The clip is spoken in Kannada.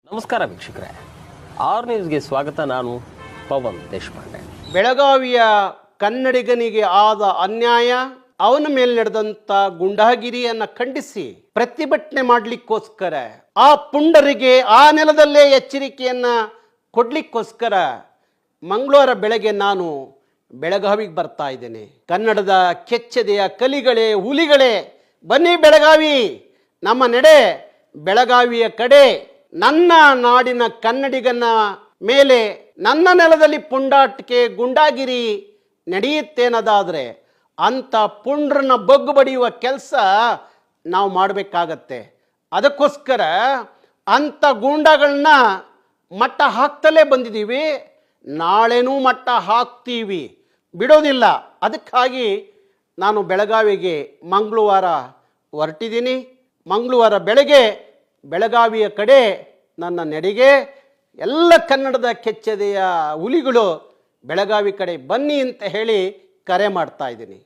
ನಮಸ್ಕಾರ ವೀಕ್ಷಕರೇ, ಆರ್ ನ್ಯೂಸ್ಗೆ ಸ್ವಾಗತ. ನಾನು ಪವನ್ ದೇಶಪಾಂಡೆ. ಬೆಳಗಾವಿಯ ಕನ್ನಡಿಗನಿಗೆ ಆದ ಅನ್ಯಾಯ, ಅವನ ಮೇಲೆ ನಡೆದಂಥ ಗುಂಡಾಗಿರಿಯನ್ನು ಖಂಡಿಸಿ ಪ್ರತಿಭಟನೆ ಮಾಡಲಿಕ್ಕೋಸ್ಕರ, ಆ ಪುಂಡರಿಗೆ ಆ ನೆಲದಲ್ಲೇ ಎಚ್ಚರಿಕೆಯನ್ನು ಕೊಡಲಿಕ್ಕೋಸ್ಕರ ಮಂಗಳವಾರ ಬೆಳಗ್ಗೆ ನಾನು ಬೆಳಗಾವಿಗೆ ಬರ್ತಾ ಇದ್ದೇನೆ. ಕನ್ನಡದ ಕೆಚ್ಚೆದೆಯ ಕಲಿಗಳೇ, ಹುಲಿಗಳೇ, ಬನ್ನಿ ಬೆಳಗಾವಿ, ನಮ್ಮ ನಡೆ ಬೆಳಗಾವಿಯ ಕಡೆ. ನನ್ನ ನಾಡಿನ ಕನ್ನಡಿಗನ ಮೇಲೆ, ನನ್ನ ನೆಲದಲ್ಲಿ ಪುಂಡಾಟಿಕೆ ಗುಂಡಾಗಿರಿ ನಡೆಯುತ್ತೇನದಾದರೆ ಅಂಥ ಪುಂಡ್ರನ್ನ ಬಗ್ಗು ಬಡಿಯುವ ಕೆಲಸ ನಾವು ಮಾಡಬೇಕಾಗತ್ತೆ. ಅದಕ್ಕೋಸ್ಕರ ಅಂಥ ಗೂಂಡಾಗಳನ್ನ ಮಟ್ಟ ಹಾಕ್ತಲೇ ಬಂದಿದ್ದೀವಿ, ನಾಳೆನೂ ಮಟ್ಟ ಹಾಕ್ತೀವಿ, ಬಿಡೋದಿಲ್ಲ. ಅದಕ್ಕಾಗಿ ನಾನು ಬೆಳಗಾವಿಗೆ ಮಂಗಳವಾರ ಹೊರಟಿದ್ದೀನಿ. ಮಂಗಳವಾರ ಬೆಳಗ್ಗೆ ಬೆಳಗಾವಿಯ ಕಡೆ ನನ್ನ ನಡೆಗೆ ಎಲ್ಲ ಕನ್ನಡದ ಕೆಚ್ಚೆದೆಯ ಹುಲಿಗಳು ಬೆಳಗಾವಿ ಕಡೆ ಬನ್ನಿ ಅಂತ ಹೇಳಿ ಕರೆ ಮಾಡ್ತಾ ಇದ್ದೀನಿ.